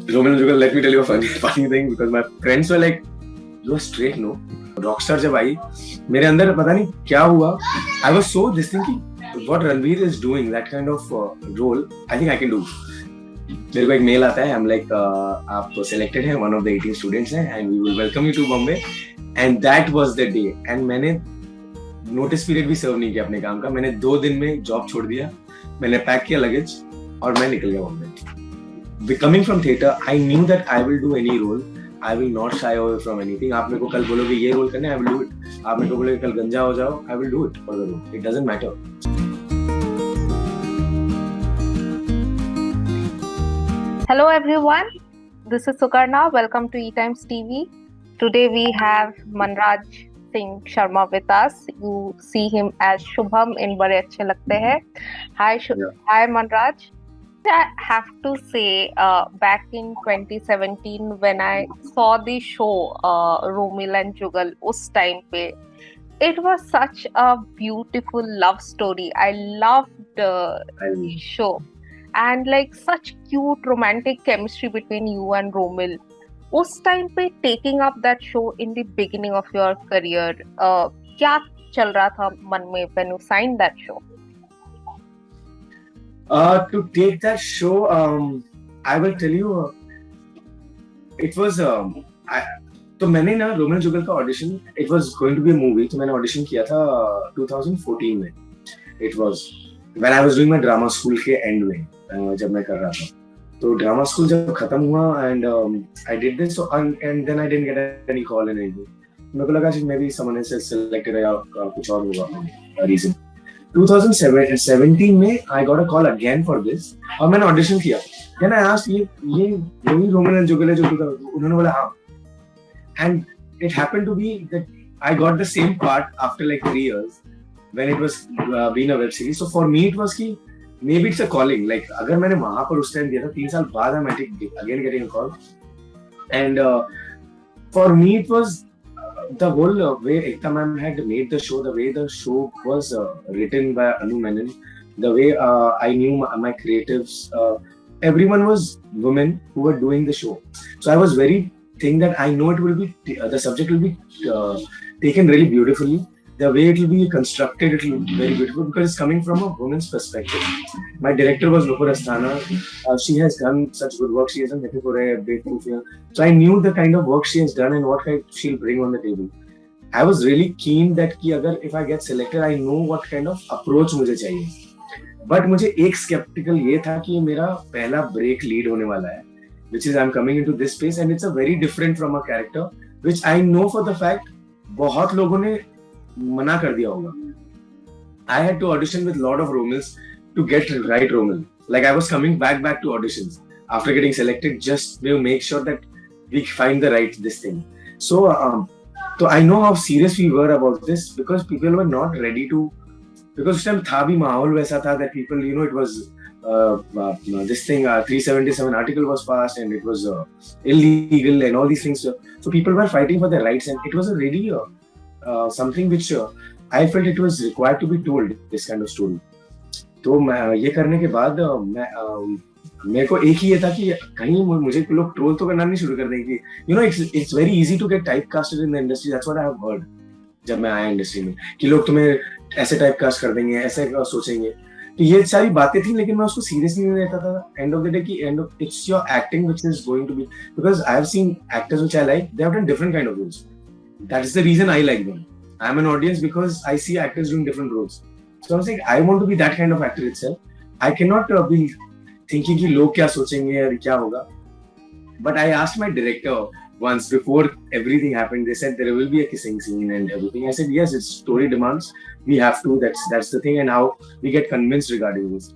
Roman and Jugal, let me tell you a funny thing because my friends were like, "You are straight, no?" Rockstar जब आई, मेरे अंदर पता नहीं क्या हुआ. I was so this thing कि what Ranveer is doing, that kind of role, I think I can do. मेरे को एक मेल आता है, I'm like, आप selected हैं, one of the 18 students हैं, and we will welcome you to Bombay. And that was the day. And मैंने notice period भी सर्व नहीं किया अपने काम का. मैंने 2 दिन में जॉब छोड़ दिया. मैंने पैक किया लगेज और मैं निकल गया Bombay. Coming from theatre, I knew that I will do any role. I will not shy away from anything. आप मेरे को कल बोलोगे ये रोल करना है, I will do it. आप मेरे को बोलोगे कल गंजा हो जाओ, I will do it for the role. It doesn't matter. Hello everyone, this is Sukarna. Welcome to ETimes TV. Today we have Manraj Singh Sarma with us. You see him as Shubham in Bade Acche Lagte Hai. Hi, Hi Manraj. I have to say, back in 2017 when I saw the show Romil and Jugal, us time pe, it was such a beautiful love story. I loved the show. And like such cute romantic chemistry between you and Romil. Us time pe taking up that show in the beginning of your career, kya chal raha tha man mein when you signed that show? To take that show, I will tell you, it was. तो मैंने ना रोमिल जुगल का audition, it was going to be a movie, तो मैंने audition किया था 2014 में. It was when I was doing my drama school के end में, जब मैं कर रहा था. तो ड्रामा स्कूल जब खत्म हुआ and I did this, so and then I didn't get any call and anything. मेरे को लगा कि maybe someone else selected या कुछ और होगा reason. 2017 में I got a call again for this और मैंने ऑडिशन किया. Then I asked ये वही रोमिल एंड जुगल है जो उन्होंने बोला हाँ. And it happened to be that I got the same part after like 3 years when it was being a web series. So for me it was कि maybe it's a calling. Like अगर मैंने वहाँ पर उस time दिया था 3 साल बाद I might again getting a call. And for me it was the whole way Ekta ma'am had made the show, the way the show was written by Anu Menon, the way I knew my creatives, everyone was women who were doing the show. So I was very think that I know it will be, the subject will be taken really beautifully. The way it will be constructed, it will be very beautiful because it's coming from a woman's perspective. My director was Nupur Asthana. She has done such good work. She has done Nepipure, so I knew the kind of work she has done and what kind she'll bring on the table. I was really keen that if I get selected, I know what kind of approach मुझे चाहिए. But मुझे एक skeptical ये था कि मेरा पहला break lead होने वाला है, which is I'm coming into this space and it's a very different from a character, which I know for the fact बहुत लोगों ने मना कर दिया होगा. I had to audition with lot of Romils to get right Romil. Like I was coming back to auditions after getting selected just to make sure that we find the right this thing. So I know how serious we were about this because people were not ready to, because उस time था भी माहौल वैसा था that people, you know, it was this thing 377 article was passed and it was illegal and all these things. So people were fighting for their rights and it was a really something which I felt it was required to be told, this kind of story. तो ये करने के बाद मेरे को एक ही ये था कि कहीं मुझे लोग ट्रोल तो करना नहीं शुरू कर देंगे. You know, it's very easy to get typecasted in the industry. That's what I have heard जब मैं आया इंडस्ट्री में कि लोग तुम्हें ऐसे टाइपकास्ट कर देंगे, ऐसे सोचेंगे. तो ये सारी बातें थी लेकिन मैं उसको सीरियसली नहीं लेता था. End of the day कि it's your acting which is going to be, because I have seen actors which I like, they have done different kind of roles. That is the reason I like them. I am an audience because I see actors doing different roles. So I was like, I want to be that kind of actor itself. I cannot be thinking कि लोग क्या सोचेंगे और क्या होगा. But I asked my director once before everything happened. They said there will be a kissing scene and everything. I said yes, it's story demands. We have to. That's the thing, and how we get convinced regarding this.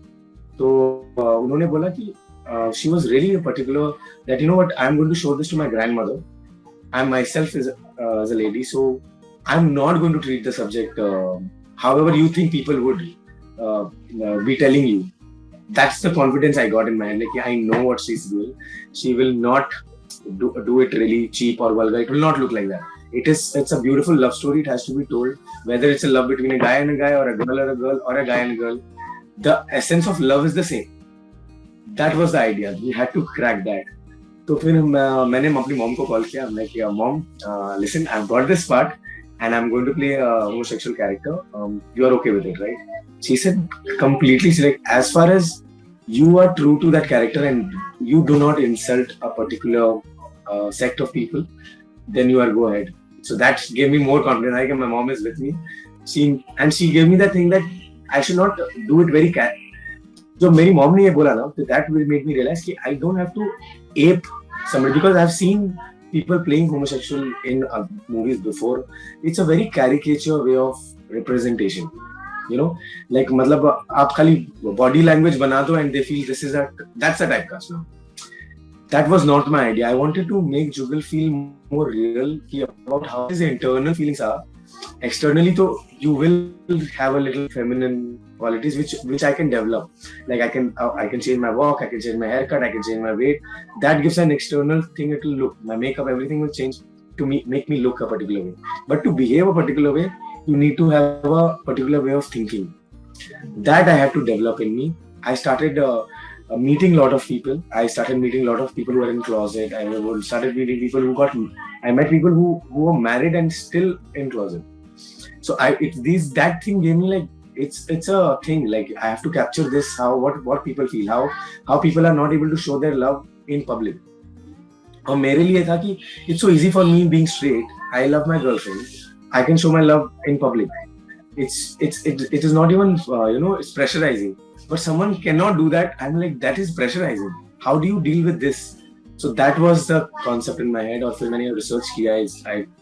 So उन्होंने बोला कि she was really particular that you know what, I'm going to show this to my grandmother. I myself is as a lady, so I'm not going to treat the subject however you think people would be telling you. That's the confidence I got in my head. Like I know what she's doing. She will not do it really cheap or vulgar. It will not look like that. It's a beautiful love story. It has to be told. Whether it's a love between a guy and a guy, or a girl or a guy and a girl, the essence of love is the same. That was the idea. We had to crack that. तो फिर मैंने अपनी mom को call किया. मैं किया, mom, listen, I've got this part and I'm going to play a homosexual character. You are okay with it, right? She said completely. She's like, as far as you are true to that character and you do not insult a particular sect of people, then you are go ahead. So that gave me more confidence. Like, my mom is with me. She gave me that thing that I should not do it very जो मेरी mom ने ये बोला ना, तो that will make me realize कि I don't have to ape somebody, because I've seen people playing homosexual in movies before. It's a very caricature way of representation, you know, like मतलब आप खाली body language बना दो and they feel that's a typecast now. That was not my idea. I wanted to make Jugal feel more real about how his internal feelings are. Externally, though, you will have a little feminine qualities which I can develop. Like I can change my walk, I can change my haircut, I can change my weight. That gives an external thing. It will look, my makeup, everything will change to make me look a particular way. But to behave a particular way, you need to have a particular way of thinking. That I had to develop in me. I started meeting a lot of people. I started meeting a lot of people who were in closet. I started meeting people I met people who were married and still in closet. So that thing gave me like, it's a thing, like I have to capture this, what people feel, how people are not able to show their love in public. और मेरे लिए था कि it's so easy for me being straight. I love my girlfriend. I can show my love in public. It is not even it's pressurizing. But someone cannot do that. I'm like, that is pressurizing. How do you deal with this? So that was the concept in my head. और फिर मैंने research किया.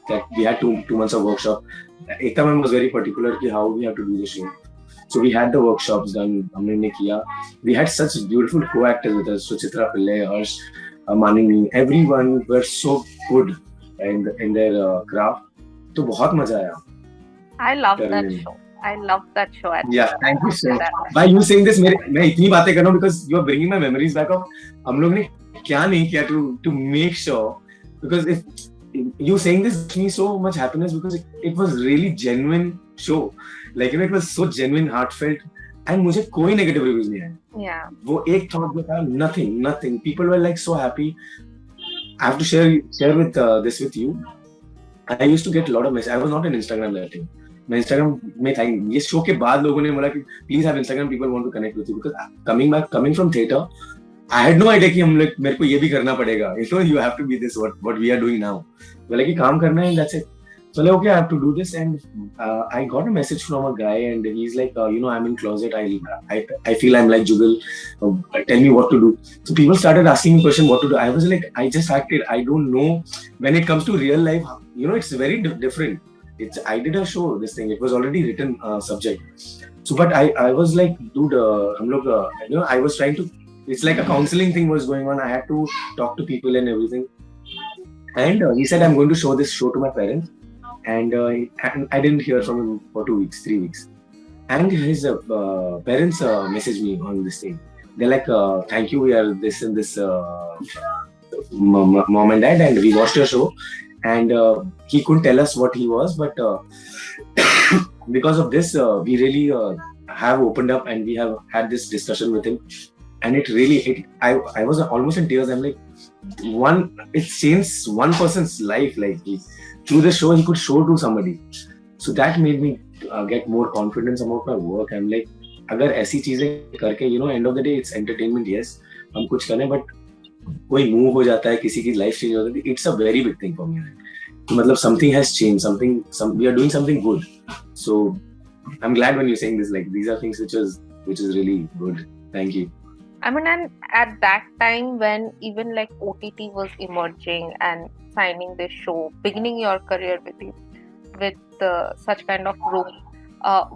That we had two months of workshop. Ekta ma'am was very particular कि how we have to do the show. So we had the workshops done. हमने किया. We had such beautiful co-actors with us. Suchitra Pillai, Harsh, Manini. Everyone were so good in their craft. तो बहुत मजा आया. I love that show. I love that show. Actually. Yeah, thank you so much. By you saying this, मैं इतनी बातें कर रहा हूँ because you are bringing my memories back of हम लोग ने क्या नहीं किया to make sure, because if you saying this gives me so much happiness because it was really genuine show, like it was so genuine, heartfelt, and मुझे कोई negative reviews नहीं आए. Yeah. वो एक thought में था, nothing. People were like so happy. I have to share with this with you. I used to get a lot of messages. I was not on Instagram that time. मैं Instagram में था. ये show के बाद लोगों ने बोला कि please have Instagram, people want to connect with you, because coming from theatre, I had no idea कि हम लोग मेरे को ये भी करना पड़ेगा. You have to be this what we are doing now. बोला कि काम करना है, that's it. So like, okay, I have to do this, and I got a message from a guy, and he's like, I'm in closet. I feel I'm like Jugal. Tell me what to do. So people started asking me question what to do. I was like, I just acted. I don't know. When it comes to real life, it's very different. I did a show. This thing, it was already written subject. So, but I was like, dude, I was trying to. It's like a counseling thing was going on. I had to talk to people and everything. And he said, I'm going to show this show to my parents. And I didn't hear from him for 3 weeks. And his parents messaged me on this thing. They're like, thank you, we are this and this mom and dad, and we watched your show. And he couldn't tell us what he was, but because of this, we really have opened up and we have had this discussion with him. And I was almost in tears. I'm like, it changed one person's life. Like through the show, he could show to somebody. So that made me get more confidence about my work. I'm like, अगर ऐसी चीजें करके, end of the day, it's entertainment, yes, हम कुछ करें, but कोई move हो जाता है, किसी की life change हो जाती है, it's a very big thing for me. मतलब something has changed, we are doing something good. So I'm glad when you're saying this, like these are things which is really good. Thank you. I mean, and at that time when even like OTT was emerging and signing this show, beginning your career with such kind of role,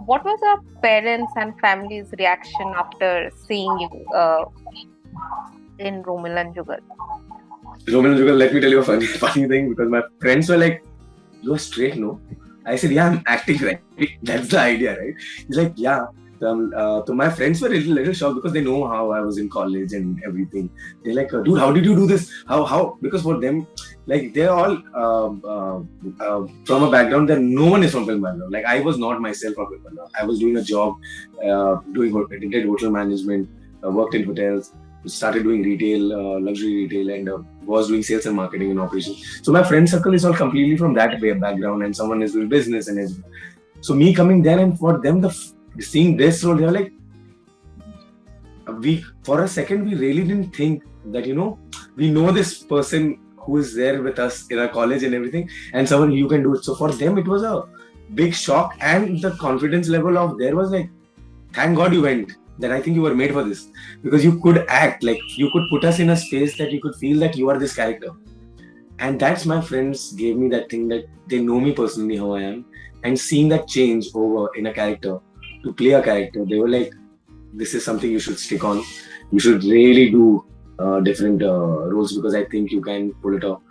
what was your parents and family's reaction after seeing you in Romil and Jugal? Romil and Jugal, let me tell you a funny thing, because my friends were like, "You are straight, no?" I said, "Yeah, I'm acting, right? That's the idea, right?" He's like, "Yeah." So my friends were a little shocked because they know how I was in college and everything. They're like, "Dude, how did you do this? How?" Because for them, like they're all from a background that no one is from film background. Like I was not myself from film background. I was doing a job, did hotel management, worked in hotels. started doing retail, luxury retail, and was doing sales and marketing and operations. So my friend circle is all completely from that background, and someone is doing business and is. So me coming there, and for them, seeing this role, they're like, we for a second we really didn't think that we know this person who is there with us in our college and everything, and someone you can do it. So for them it was a big shock, and the confidence level of there was like, thank God you went. That I think you were made for this, because you could act, like you could put us in a space that you could feel that you are this character. And that's my friends gave me that thing, that they know me personally how I am, and seeing that change over in a character to play a character, they were like, this is something you should stick on. You should really do different roles, because I think you can pull it off.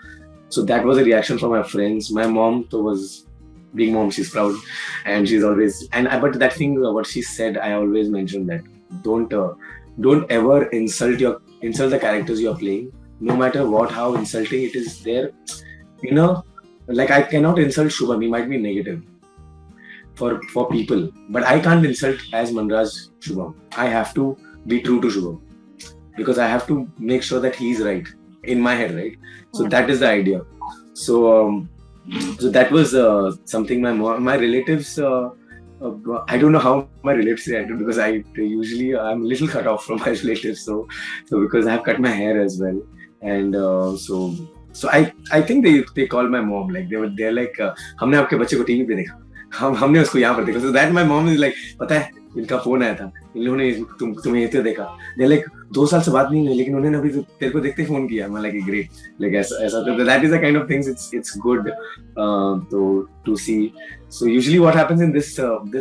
So that was a reaction from my friends. My mom was being mom, she's proud, and she's always but that thing what she said, I always mention that don't ever insult the characters you are playing, no matter what, how insulting it is there. Like I cannot insult Shubham, he might be negative for people, but I can't insult as Manraj Shubham. I have to be true to Shubham, because I have to make sure that he's right in my head, right? So that is the idea. So that was something my relatives. I don't know how my relatives reacted, because I'm a little cut off from my relatives. So because I have cut my hair as well, and so I think they called my mom, like they're like, हमने आपके बच्चे को TV पे देखा, हमने उसको यहाँ पर देखा. So that my mom is like, पता है इनका फोन आया था, इन लोगों ने तुम्हें ये तो देखा. They're like 2 साल से बात नहीं हुई, लेकिन उन्होंने अभी तेरे को देखते ही फोन किया. मैं like great, like ऐसा that is the kind of things it's good to see. So usually what happens in this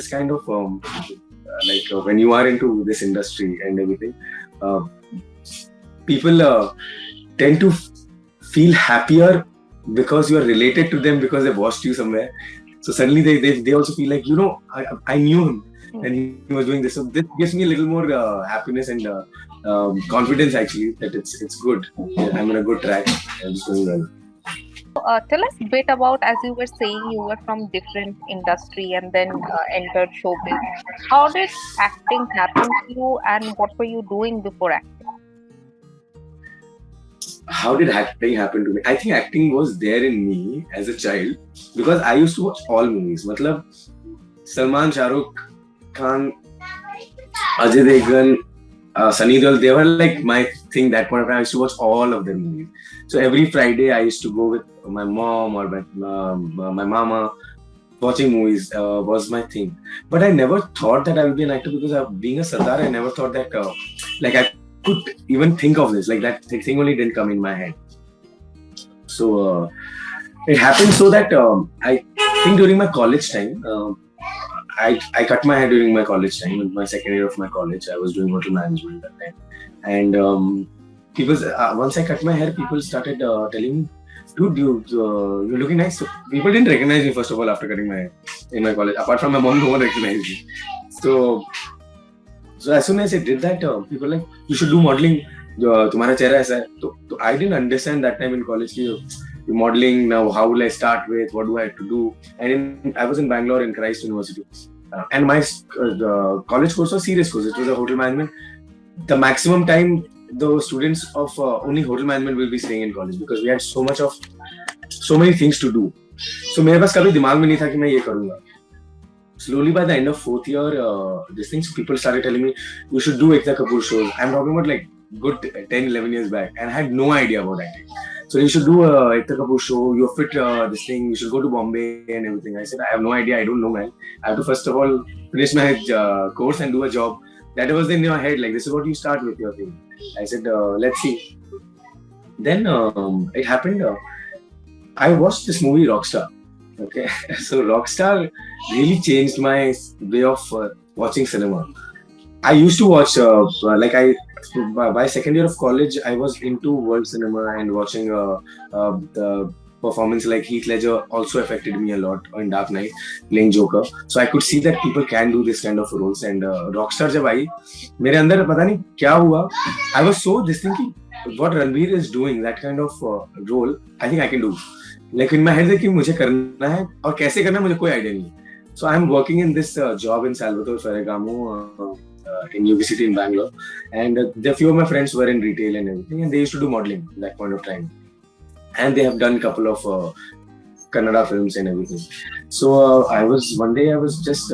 kind of when you are into this industry and everything, people tend to feel happier because you are related to them, because they've watched you somewhere. So suddenly they also feel like, I knew him and he was doing this. So this gives me a little more happiness and confidence, actually, that it's good. Yeah, I'm on a good track. It's going well. Tell us a bit about, as you were saying, you were from different industry and then entered showbiz. How did acting happen to you, and what were you doing before acting? How did acting happen to me? I think acting was there in me as a child, because I used to watch all movies. Matlab, Salman, Shah Rukh Khan, Ajay Devgan, Sunny Deol, they were like my thing that point of time. I used to watch all of their movies. So every Friday I used to go with my mom or my mama. Watching movies was my thing. But I never thought that I would be an actor, because being a Sardar, I never thought that I could even think of this. Like that thing only didn't come in my head. So it happened so that I think during my college time, I cut my hair during my college time. In my second year of my college, I was doing hotel management at that time. And people, once I cut my hair, people started telling me, dude, you're looking nice. So people didn't recognize me, first of all, after cutting my hair in my college. Apart from my mom, no one recognized me. So as soon as I did that, people were like, you should do modeling. तुम्हारा चेहरा ऐसा है. So I didn't understand that time in college कि modeling, now how will I start with, what do I have to do? And I was in Bangalore in Christ University, and my college course was serious course. It was a hotel management. The maximum time the students of only hotel management will be staying in college, because we had so many things to do. So मेरे पास कभी दिमाग में नहीं था कि मैं ये करूँगा. Slowly by the end of 4th year, these things, people started telling me, you should do Ekta Kapoor shows. I'm talking about like good 10-11 years back, and I had no idea about acting. So you should do a Ekta Kapoor show, you're fit, this thing, you should go to Bombay and everything. I said, I have no idea, I don't know, man. I have to first of all finish my course and do a job. That was in your head, like this is what you start with your thing. I said, let's see. Then it happened, I watched this movie Rockstar. Okay, so Rockstar really changed my way of watching cinema. I used to watch, by second year of college, I was into world cinema and watching the performance like Heath Ledger also affected me a lot in Dark Knight, playing Joker. So I could see that people can do this kind of roles. And Rockstar जब आई, मेरे अंदर पता नहीं क्या हुआ. I was so thinking, what Ranveer is doing, that kind of role, I think I can do. Like in my head कि मुझे करना है और कैसे करना है मुझे कोई idea नहीं. So I'm working in this job in Salvatore Ferragamo in UB City in Bangalore, and a few of my friends were in retail and everything, and they used to do modeling at that point of time, and they have done a couple of Kannada films and everything. So one day I was just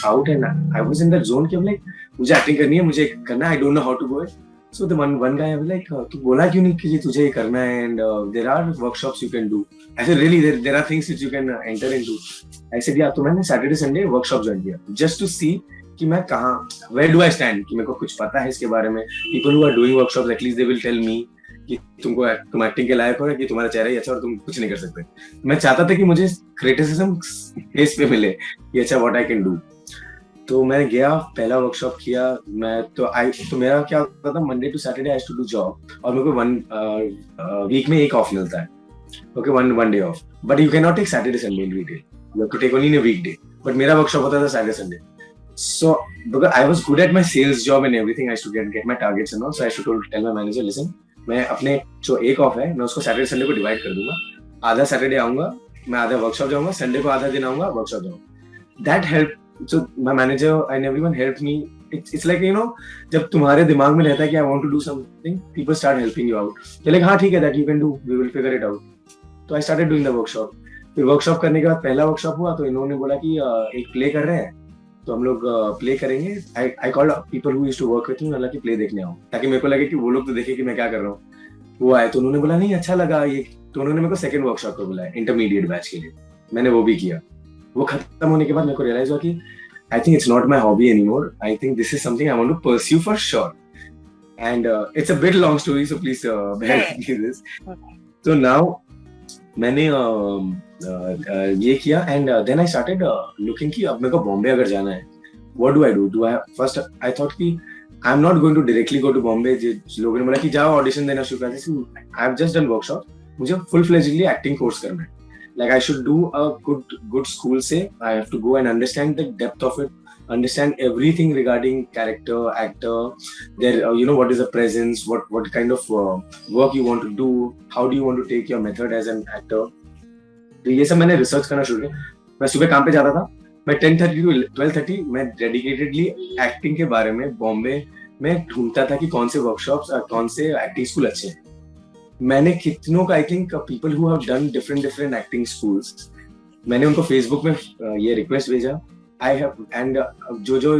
out, and I was in that zone कि I'm like मुझे acting करनी है, मुझे करना है, I don't know how to do it. So the one guy I was like तू बोला क्यों नहीं कि तुझे ये करना है, and there are workshops you can do. I said really there are things which you can enter into. I said yeah, तो मैंने Saturday Sunday workshop join किया just to see कि मैं कहाँ, where do I stand, कि मेरे को कुछ पता है इसके बारे में. People who are doing workshops at least they will tell me कि तुम एक्टिंग के लायक हो, कि तुम्हारा चेहरा ही अच्छा और तुम कुछ नहीं कर सकते. मैं चाहता था कि मुझे क्रिटिसिज्म फेस पे मिले कि अच्छा व्हाट आई कैन डू. तो मैं गया, पहला वर्कशॉप किया. मैं तो मेरा क्या होता था, Monday to Saturday I have to do job, और मेरे को वीक में एक ऑफ मिलता है. Okay, one day off, but you can not take Saturday Sunday in retail, you have to take only in a weekday. But मेरा workshop होता था Saturday Sunday. So because I was good at my sales job and everything, I used to get my targets and all. So I used to tell my manager, listen, मैं अपने जो एक of है मैं उसको Saturday Sunday को divide कर दूंगा. आधा सैटरडे आऊंगा, मैं आधा वर्कशॉप जाऊंगा, संडे को आधा दिन आऊंगा, वर्कशॉप जाऊंगा. That help. So my manager and everyone help me. It's like you know, जब तुम्हारे दिमाग में रहता है कि I want to do something, people start helping you out. Like हाँ ठीक है, that you can do, we will figure it out. तो I started doing the workshop. फिर वर्कशॉप करने के बाद पहला वर्कशॉप हुआ, तो इन्होंने बोला कि एक प्ले कर रहे हैं, तो हम लोग प्ले करेंगे. I called people who used to work with me, हालांकि प्ले देखने आओ, ताकि मेरे को लगे कि वो लोग तो देखे कि मैं क्या कर रहा हूँ. वो आए तो उन्होंने बोला नहीं अच्छा लगा ये, तो उन्होंने मेरे को सेकंड वर्कशॉप पे बुलाया इंटरमीडिएट बैच के लिए. मैंने वो भी किया. वो खत्म होने के बाद मेरे को रियलाइज हुआ कि I think it's not my hobby anymore, I think this is something I want to pursue for sure. And it's a bit long story, so please bear with this. तो नाउ मैंने ये किया, and then I started looking कि अब मेरे को बॉम्बे अगर जाना है, what do I do? First I thought कि I'm not going to directly go to Bombay. लोगों ने बोला कि जाओ ऑडिशन देना शुरू कर दे. I have just done workshop. मुझे full fledgedly acting course करना है. Like I should do a good school से. I have to go and understand the depth of it, understand everything regarding character, actor, their you know what is the presence, what kind of work you want to do, how do you want to take your method as an actor. तो ये सब मैंने research करना शुरू किया. मैं सुबह काम पे जाता था, मैं 10:30 to 12:30 मैं डेडिकेटेडली एक्टिंग के बारे में बॉम्बे में ढूंढता था कि कौन से वर्कशॉप्स और कौन से एक्टिंग स्कूल अच्छे हैं. मैंने कितनों का, I think people who have done different acting schools, मैंने उनको फेसबुक में ये रिक्वेस्ट भेजा. आई हैव एंड जो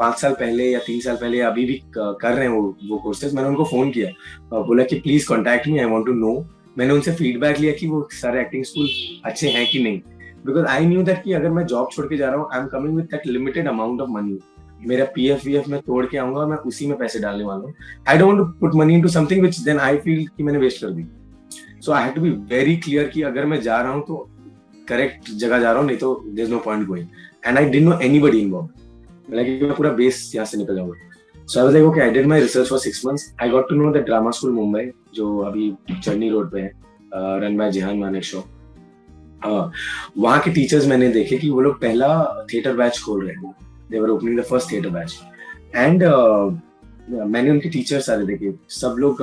5 साल पहले या 3 साल पहले अभी भी कर रहे हैं वो कोर्सेज, मैंने उनको फोन किया, बोला कि please contact me, I want to know. मैंने उनसे फीडबैक लिया कि वो सारे एक्टिंग स्कूल अच्छे हैं कि नहीं. Because I knew that कि अगर मैं जॉब छोड़ के जा रहा हूँ, I'm coming with that limited amount of money. मेरा PF में तोड़ के आऊंगा, मैं उसी में पैसे डालने वाला हूँ. I don't want to put money into something which then I feel कि मैंने वेस्ट कर दी. So I have to be very clear कि अगर मैं जा रहा हूँ तो करेक्ट जगह जा रहा हूँ, नहीं तो there's no point going. And I didn't know anybody involved. मैं पूरा बेस यहाँ से निकल जाऊंगा. So I was like, okay, I did my research for 6 months. I got to know the drama school Mumbai, जो अभी चन्नी रोड पे है, run by जिहान मानेक शो. वहाँ के टीचर्स मैंने देखे कि वो लोग पहला थिएटर बैच खोल रहे हैं. They were opening the first theatre batch. And मैंने उनके टीचर्स सारे देखे. सब लोग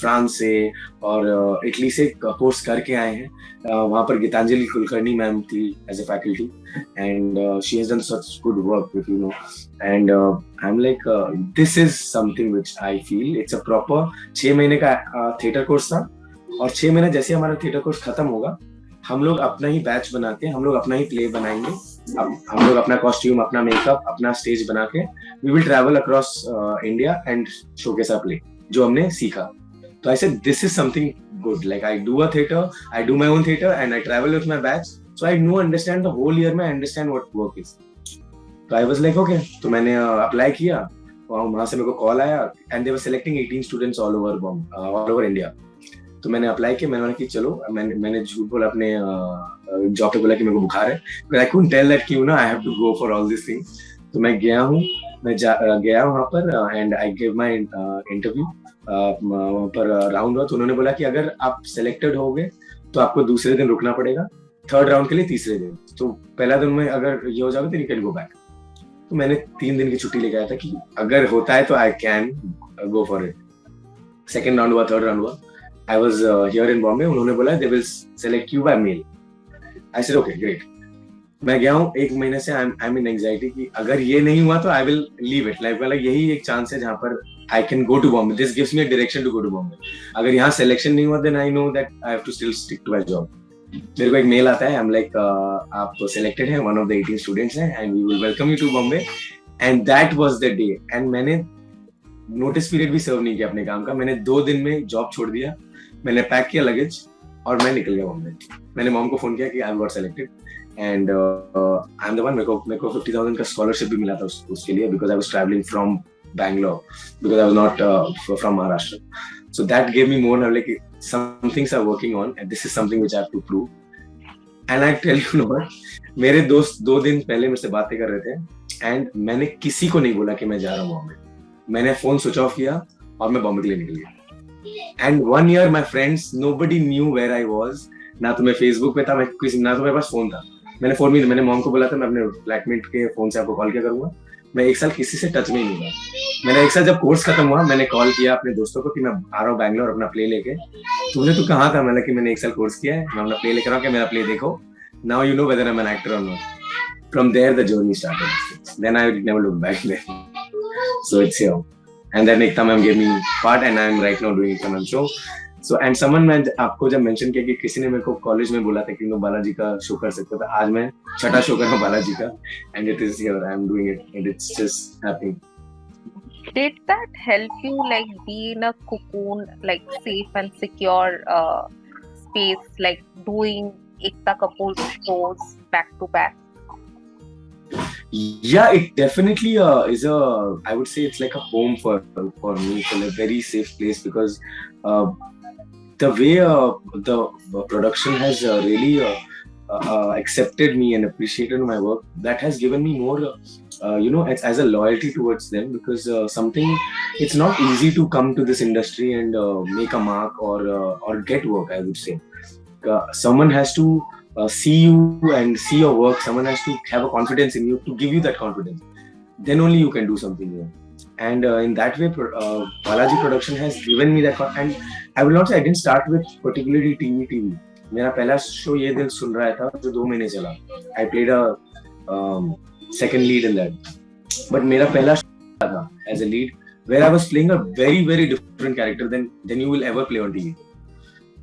फ्रांस से और इटली से कोर्स करके आए हैं. वहाँ पर गीतांजलि कुलकर्णी मैम थी as a faculty, and she has done such good work with you know. And I am like this is something which I feel it's a proper 6 महीने का थिएटर कोर्स था. और 6 महीने जैसे हमारा थिएटर कोर्स खत्म होगा, हम लोग अपना ही बैच बना के हम लोग अपना ही प्ले बनाएंगे. हम लोग अपना कॉस्ट्यूम, अपना मेकअप, अपना स्टेज बना के we will travel across India and showcase our play जो हमने सीखा. तो I said this is something good. Like I do a theatre, I do my own theatre and I travel with my batch. So I know understand the whole year में, I understand what work is. तो I was like okay. तो मैंने apply किया, वहां से मेरे को call आया and they were selecting 18 students all over India. तो मैंने अप्लाई किया. मैंने कि चलो, मैंने झूठ बोला अपने जॉब पे, बोला कि मेरे को बुखार है. आई कुडंट टेल दैट कि you know I have to go for all this things. तो मैं गया हूँ, मैं गया वहाँ पर and I give my interview. वहाँ पर राउंड हुआ, तो उन्होंने बोला कि अगर आप सिलेक्टेड होगे तो आपको दूसरे दिन रुकना पड़ेगा, थर्ड राउंड के लिए तीसरे दिन. तो पहला दिन में अगर ये हो जाएगा तो यू कैन गो बैक. तो मैंने 3 दिन की छुट्टी लेके आया था कि अगर होता है तो आई can go for it. Second round हुआ, थर्ड राउंड हुआ. I was here in Bombay. उन्होंने बोला they will select you by mail. I said okay, great. मैं गया हूँ 1 महीने से आई एम इन एंजाइटी कि अगर ये नहीं हुआ तो I will leave it, like मतलब यही एक चांस है जहाँ पर I can go to Bombay, this gives me a direction to go to Bombay. अगर यहाँ सिलेक्शन नहीं हुआ then I know that I have to still stick to my job. मेरे को एक मेल आता है, आई एम लाइक आप सिलेक्टेड हैं, वन ऑफ द 18 स्टूडेंट्स हैं and we will welcome you to Bombay. And that was the day, and मैंने notice period भी सर्व नहीं किया अपने काम का, मैंने 2 दिन में जॉब छोड़ दिया, मैंने पैक किया लगेज और मैं निकल गया बॉम्बे। मैंने मॉम को फोन किया कि I am got selected and I am the one. मेरे को 50,000 का स्कॉलरशिप भी मिला था उसके लिए, because I was travelling from Bangalore, because I was not from Maharashtra. So that gave me more, like some things are working on and this is something which I have to prove. And I tell you what, मेरे दोस्त 2 दिन पहले मेरे से बातें कर रहे थे एंड मैंने किसी को नहीं बोला कि मैं जा रहा हूँ बॉम्बे। मैंने फोन स्विच ऑफ किया और मैं बॉम्बे के लिए निकल गया। And 1 year my friends, nobody knew where I was. ना तो मैं फेसबुक पे था, मैं किसी, ना तो मेरे पास फोन था। मैंने फोन भी, मैंने मॉम को बोला था मैं अपने फ्लैटमेट के फोन से आपको कॉल किया करूंगा। मैं 1 साल किसी से टच में ही नहीं था। मैंने 1 साल जब कोर्स खत्म हुआ मैंने कॉल किया अपने दोस्तों को कि मैं आ रहा हूँ बैंगलोर अपना प्ले लेके। तू कहाँ था? मैंने कि मैंने 1 साल कोर्स किया है, मैं अपना प्ले लेकर आ रहा हूँ, मेरा प्ले देखो। Now you know whether I am an actor और not. From there the journey started, then I never look back there. So it's here. And then Ekta ma'am gave me part and I am right now doing Ekta ma'am show. So and someone, मैं आपको जब mention किया कि किसी ने मेरे को college में बोला था कि मैं बालाजी का शो कर सकता था, आज मैं 6ठा शो कर रहा हूँ बालाजी का and it is here, I am doing it and it's just happening. Did that help you like be in a cocoon, like safe and secure space, like doing Ekta Kapoor shows back to back? Yeah, it definitely is a, I would say it's like a home for me, for a very safe place, because the way the production has really accepted me and appreciated my work, that has given me more as a loyalty towards them, because something, it's not easy to come to this industry and make a mark or get work, I would say. Someone has to see you and see your work, someone has to have a confidence in you to give you that confidence, then only you can do something here. And in that way Balaji production has given me that and I will not say I didn't start with particularly TV. मेरा पहला show ये दिल सुन रहा था जो 2 महीने चला, I played a second lead in that, but मेरा पहला शो था as a lead where I was playing a very very different character than you will ever play on TV.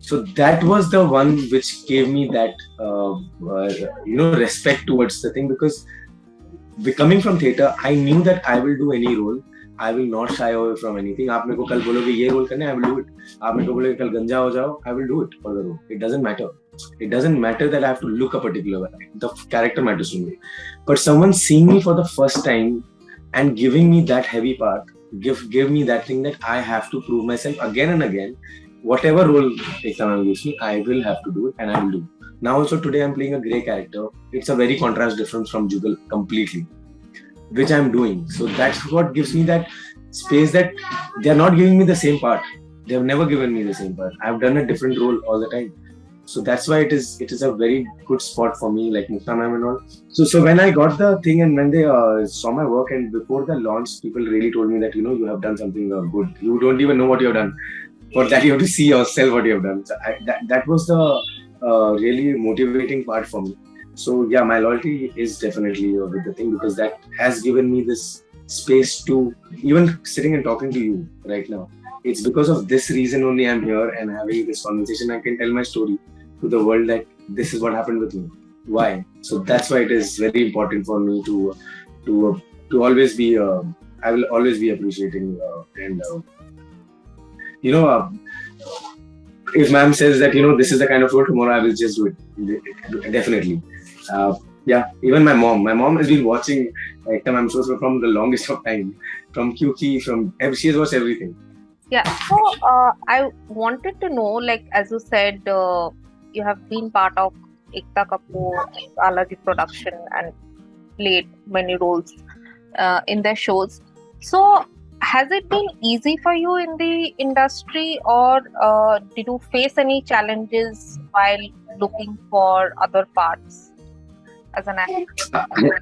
So that was the one which gave me that respect towards the thing, because coming from theatre I knew that I will do any role, I will not shy away from anything. आप मेरे को कल बोलोगे ये role करना है, I will do it. आप मेरे को बोलोगे कल गंजा हो जाओ, I will do it for the role. It doesn't matter. It doesn't matter that I have to look a particular way. The character matters to me. But someone seeing me for the first time and giving me that heavy part, give me that thing that I have to prove myself again and again. Whatever role Ekta ma'am gives me, I will have to do it and I will do. Now also today I'm playing a grey character. It's a very contrast difference from Jugal completely, which I'm doing. So that's what gives me that space, that they're not giving me the same part. They've never given me the same part. I've done a different role all the time. So that's why it is a very good spot for me, like Mukta ma'am and all. So when I got the thing and when they saw my work, and before the launch, people really told me that you have done something good. You don't even know what you have done. For that you have to see yourself what you have done. So that was the really motivating part for me. So yeah, my loyalty is definitely with the thing, because that has given me this space to even sitting and talking to you right now. It's because of this reason only I'm here and having this conversation. I can tell my story to the world that this is what happened with me. Why? So that's why it is very important for me to always be I will always be appreciating and if ma'am says that this is the kind of role tomorrow, I will just do it definitely. Yeah, even my mom has been watching Ekta ma'am shows from the longest of time, from QQ, she has watched everything. Yeah, so I wanted to know, like as you said, you have been part of Ekta Kapoor Balaji production and played many roles in their shows. So has it been easy for you in the industry, or did you face any challenges while looking for other parts as an actor?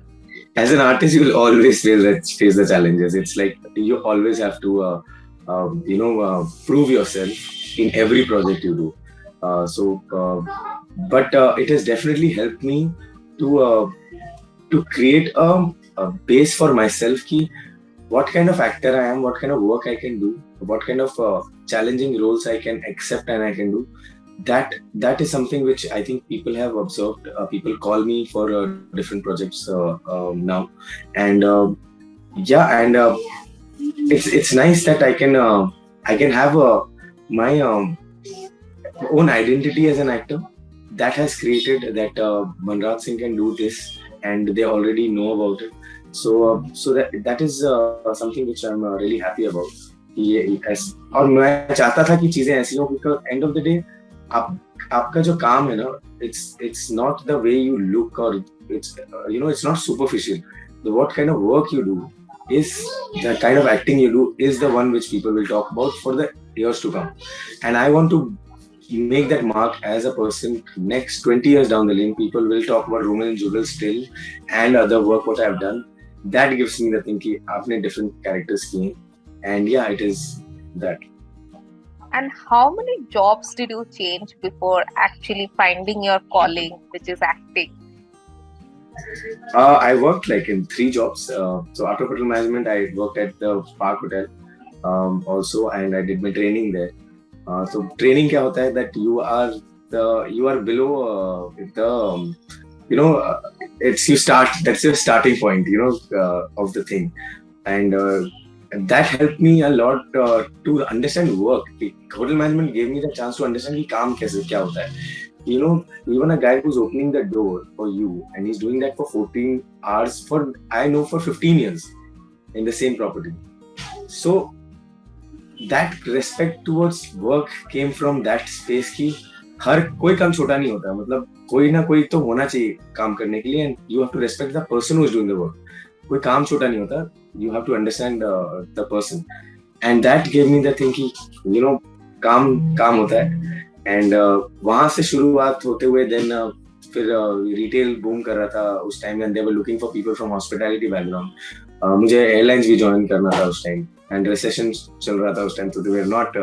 As an artist, you will always face the challenges. It's like you always have to prove yourself in every project you do. But it has definitely helped me to to create a base for myself ki what kind of actor I am, what kind of work I can do, what kind of challenging roles I can accept and I can do. That is something which I think people have observed. People call me for different projects now, and it's nice that I can have my own identity as an actor. That has created that Manraj Singh can do this, and they already know about it. So that is something which I'm really happy about. और मैं चाहता था कि चीजें ऐसी हों, because end of the day आपका जो काम है ना, it's not the way you look, or it's not superficial. What kind of work you do is the kind of acting you do is the one which people will talk about for the years to come. And I want to make that mark as a person. Next 20 years down the lane, people will talk about Roman and Jugal still and other work what I've done. That gives me the thing कि आपने different characters किए, and yeah, it is that. And how many jobs did you change before actually finding your calling, which is acting? I worked like in 3 jobs. So after hotel management, I worked at the Park Hotel also, and I did my training there. So training क्या होता है that you are below it's you start, that's your starting point of the thing, and that helped me a lot to understand work. Hotel management gave me the chance to understand कि काम कैसे क्या होता है. Even a guy who's opening the door for you and he's doing that for 14 hours for 15 years in the same property. So that respect towards work came from that space कि हर कोई काम छोटा नहीं होता, मतलब कोई ना कोई तो होना चाहिए काम करने के लिए, and you have to respect the person who is doing the work. कोई काम छोटा नहीं होता, you have to understand the person, and that gave me the thing कि काम होता है. And वहाँ से शुरुआत होते हुए then फिर रिटेल बूम कर रहा था उस time, and they were looking for people from hospitality background. मुझे एयरलाइंस भी ज्वाइन करना था उस टाइम, and recession चल रहा था उस time, so they were not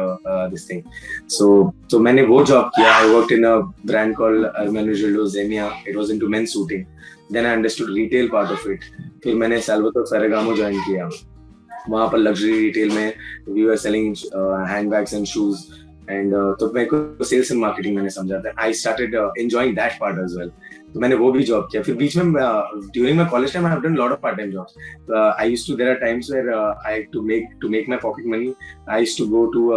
this thing. So मैंने वो जॉब किया. I worked in a brand called Manraj Zemia. It was into men's suiting. Then I understood retail part of it. फिर मैंने Salvatore Ferragamo join किया. वहाँ पर luxury retail में we were selling handbags and shoes. And तो मेरे को sales and marketing मैंने समझा था. I started enjoying that part as well. तो मैंने वो भी जॉब किया. फिर बीच में during my college time I have done lot of part time jobs. I used to, there are times where I to make my pocket money, I used to go to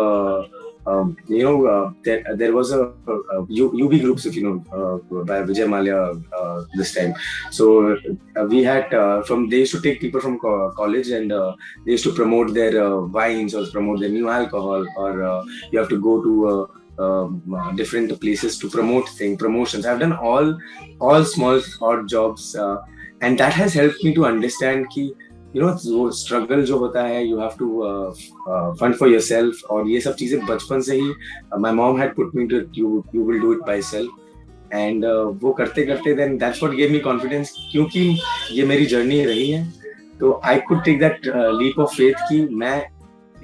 there was a UB groups, if you know, by Vijay Mallya this time. So we had they used to take people from college, and they used to promote their wines or promote their new alcohol, or you have to go to different places to promote promotions. I've done all small odd jobs, and that has helped me to understand कि वो struggle जो होता है, you have to fund for yourself, और ये सब चीजें बचपन से ही my mom had put me to you will do it by self. And वो करते करते then that's what gave me confidence, क्योंकि ये मेरी जर्नी रही है. तो I could take that leap of faith कि मैं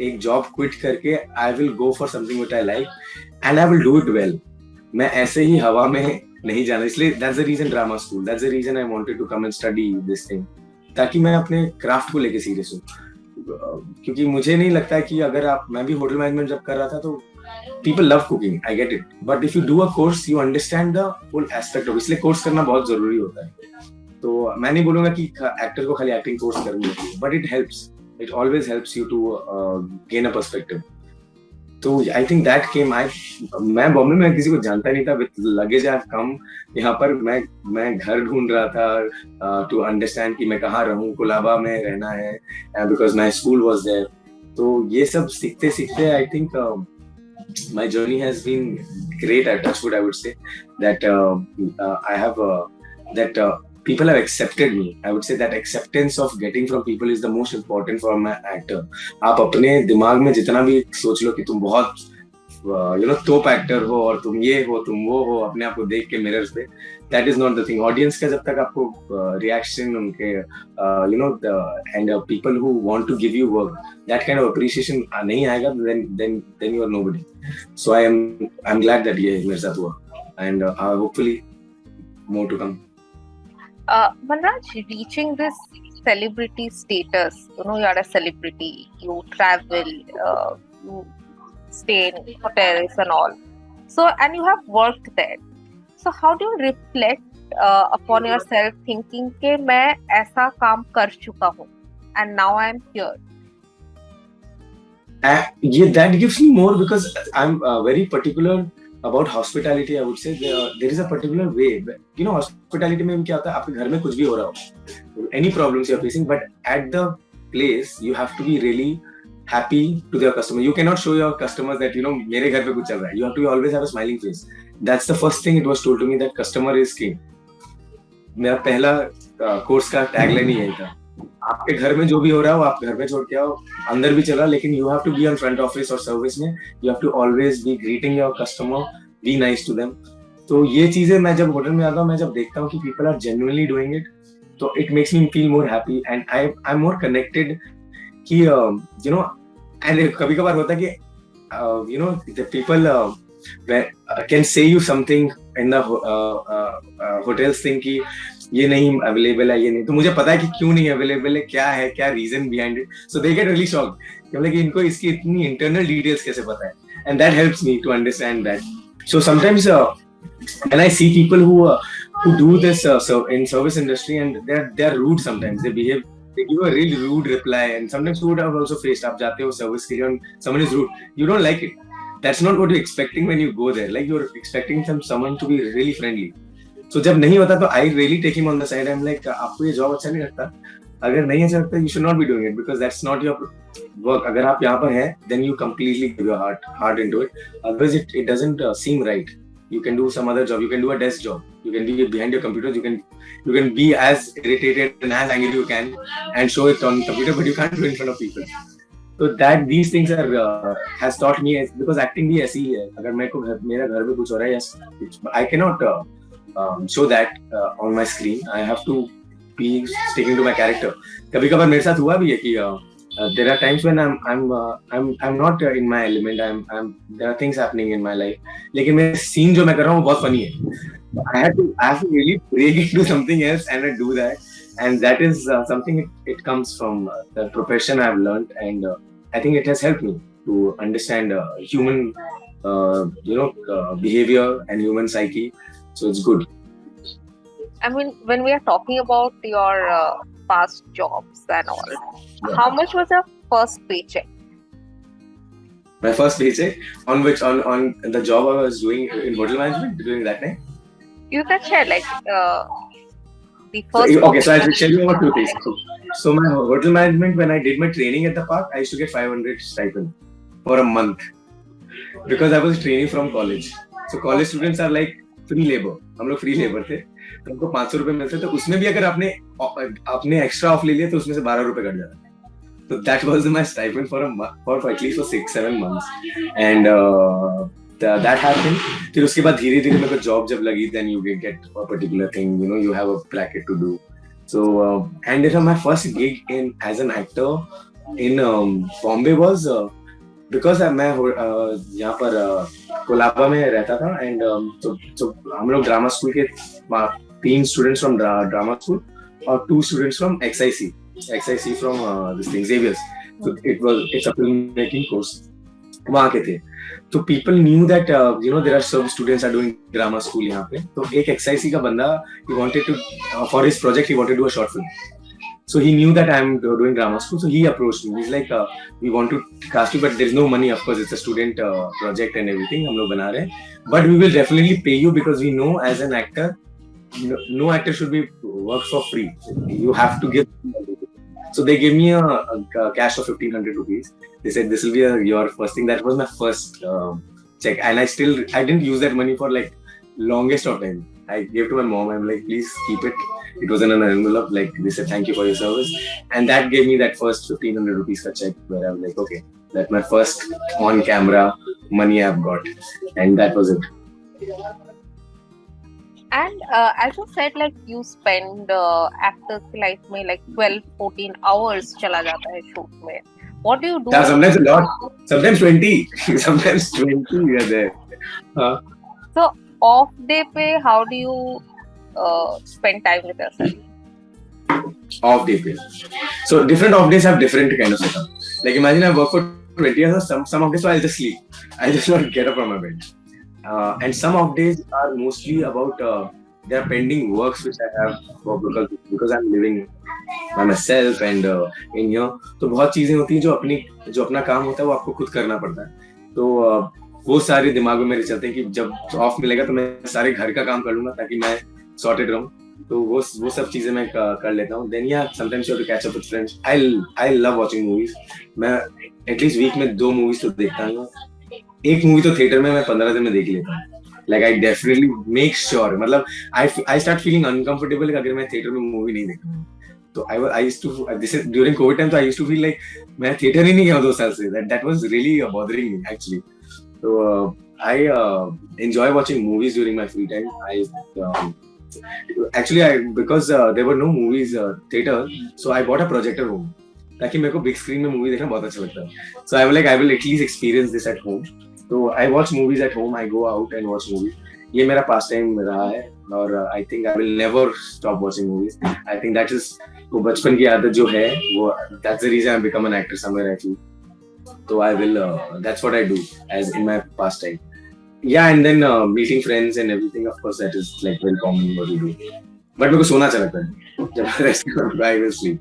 एक जॉब क्विट करके I will go for something which I like, and I will do it well. मैं ऐसे ही हवा में नहीं जाना. इसलिए that's the reason drama school, that's the reason I wanted to come and study this thing, ताकि मैं अपने क्राफ्ट को लेके सीरियस हूँ. क्योंकि मुझे नहीं लगता कि अगर मैं भी होटल मैनेजमेंट जब कर रहा था तो people love cooking, I get it, but if you do a course you understand the whole aspect of, इसलिए कोर्स करना बहुत जरूरी होता है. तो मैं नहीं बोलूंगा कि एक्टर को खाली एक्टिंग कोर्स करनी होती है, but it always helps you to gain a perspective. तो आई थिंक दैट केम. मैं बॉम्बे में किसी को जानता नहीं था. With luggage I have come यहाँ पर. मैं घर ढूंढ रहा था टू अंडरस्टैंड कि मैं कहाँ रहूँ. कोलाबा में रहना है because my school was there. तो ये सब सीखते सीखते I think my journey has been great. At Touchwood, I would say that I have that people have accepted me. I would say that acceptance of getting from people is the most important for my actor. आप अपने दिमाग में जितना भी सोच लो कि तुम बहुत टॉप एक्टर हो और तुम ये हो तुम वो हो, अपने आप को देख के मिरर्स पे, that is not the thing. Audience का जब तक आपको रिएक्शन उनके and people who want to give you work, that kind of appreciation नहीं आएगा, then you are nobody. So I'm glad that ये मेरे साथ हुआ, and hopefully more to come. Manraj, reaching this celebrity status, you are a celebrity, you travel, you stay in hotels and all. So, and you have worked there. So, how do you reflect upon yourself, thinking कि मैं ऐसा काम कर चुका हूँ, and now I am here? Yeah, that gives me more because I'm very particular about hospitality. I would say there is a particular way. Hospitality में क्या होता है, आपके घर में कुछ भी हो रहा हो, any problems you're facing, but at the place you have to be really happy to your customer. You cannot show your customers that मेरे घर पे कुछ चल रहा है. You have to always have a smiling face. That's the first thing it was told to me, that customer is king. मेरा पहला course का टैगलाइन ही यही था. आपके घर में जो भी हो रहा है वो आप घर में छोड़ के आओ, अंदर भी चल रहा, लेकिन you have to be on front office और सर्विस में. You have to always be greeting your customer, be nice to them. तो ये चीजें मैं जब होटल में आता हूँ, मैं जब देखता हूँ कि people are genuinely doing it, तो it makes me feel more happy and I am more connected कि एंड कभी कभार होता है कि the people can say you something in the hotels think कि ये नहीं अवेलेबल है, ये नहीं, तो मुझे पता है कि क्यों नहीं अवेलेबल है, क्या है, क्या reason behind it. So they get really shocked मतलब कि इनको इसकी इतनी इंटरनल डिटेल्स कैसे पता है, and that helps me to understand that. So sometimes when I see people who do this in service industry and they are rude sometimes, they give a really rude reply, and sometimes you would have also faced, आप जाते हो service के लिए and someone is rude, you don't like it. That's not what you're expecting when you go there. Like you're expecting someone to be really friendly. So जब नहीं होता तो I really take him on the side. I'm like, आपको ये job अच्छा नहीं लगता, अगर नहीं अच्छा लगता, you should not be doing it because that's not your work. अगर आप यहाँ पर हैं, then you completely give your heart into it. Otherwise it doesn't seem right. You can do some other job. You can do a desk job. You can be behind your computer. You can be as irritated and as angry you can and show it on computer, but you can't do it in front of people. So that these things are has taught me, because acting भी ऐसी ही है. अगर मेरा घर में कुछ हो रहा है, yes, I cannot show that on my screen. I have to be sticking to my character. कभी कभार मेरे साथ हुआ भी है कि there are times when I'm not in my element. There are things happening in my life. लेकिन मैं scene जो मैं कर रहा हूँ बहुत funny है. I have to really break into something else and I do that. And that is something it comes from the profession I've learned, and I think it has helped me to understand human behavior and human psyche. So it's good. I mean, when we are talking about your past jobs and all, how much was your first paycheck? My first paycheck on which on the job I was doing in hotel management during that time. You can share like the first. So I'll tell you about two things. So my hotel management, when I did my training at the park, I used to get 500 stipend for a month because I was training from college. So college students are like free labor. हम लोग free labor थे. तो हमको 500 रुपए मिलते थे. उसमें भी अगर आपने extra off ले लिया तो उसमें से 12 रुपए कट जाता. So that was my stipend for at least for 6-7 months, and that happened. फिर उसके बाद धीरे-धीरे मेरे को job जब लगी, then you get a particular thing, you have a bracket to do. So and my first gig as an actor in Bombay was because मैं यहाँ पर कोलाबा में रहता था, and so हम लोग ड्रामा स्कूल के 3 students from drama school और 2 students from XIC from this thing Xavier's. So it's a filmmaking course. वहाँ के थे. So people knew that there are some students are doing drama school यहाँ पे. तो एक XIC का बंदा, he wanted to for his project he wanted to do a short film. So he knew that I'm doing drama school, so he approached me. He's like, we want to cast you, but there's no money. Of course, it's a student project and everything. हम लोग बना रहे हैं, but we will definitely pay you because we know as an actor, no actor should be work for free. You have to give. So they gave me a cash of 1,500 rupees. They said this will be your first thing. That was my first check, and I didn't use that money for like longest of time. I gave to my mom. I'm like, please keep it. It was in an envelope. Like they said, thank you for your service, and that gave me that first 1,500 rupees ka check. Where I was like, okay, that's my first on-camera money I've got, and that was it. And as you said, like you spend actors life में like 12-14 hours चला जाता है shoot में. What do you do? Yeah, sometimes a lot. Sometimes 20. Sometimes 20 we are there. So off day पे how do you spend time with yourself? Off day phase. So different off days have different kind of setup. Like imagine I work for 20 years, some off days so I'll just sleep. I'll just not get up from my bed. And some off days are mostly about there are pending works which I have for because I'm living by myself and in here. तो बहुत चीजें होती हैं जो अपना काम होता है वो आपको खुद करना पड़ता है. तो वो सारे दिमाग में मेरे चलते हैं कि जब ऑफ मिलेगा तो मैं सारे घर का काम कर लूंगा ताकि मैं सॉर्टेड रहूं. तो वो सब चीजें मैं कर लेता हूँ. देन या sometimes you have to catch up with friends. I love watching movies. मैं एटलीस्ट वीक में 2 मूवीज तो देखता हूँ. एक मूवी तो थिएटर में मैं 15 दिन में देख लेता हूँ. Like I definitely make sure. मतलब आई स्टार्ट फीलिंग अनकंफर्टेबल अगर मैं थिएटर में मूवी नहीं देखता. तो I used to this is during COVID time. तो I used to feel like मैं थिएटर ही नहीं गया 2 साल से. That was really bothering me actually. तो I enjoy watching movies during my free time. Actually, because there were no movies theater, so I bought a projector home. ताकि मेरे को big screen में movie देखना बहुत अच्छा लगता है. So I will at least experience this at home. So I watch movies at home. I go out and watch movies. ये मेरा past time रहा है और I think I will never stop watching movies. I think that is वो बचपन की आदत जो है वो that's the reason I become an actor somewhere I feel. So I will that's what I do as in my past time. Yeah, and then meeting friends and everything, of course, that is like very common what you do. But मेरे को सोना अच्छा लगता है. जब I will sleep.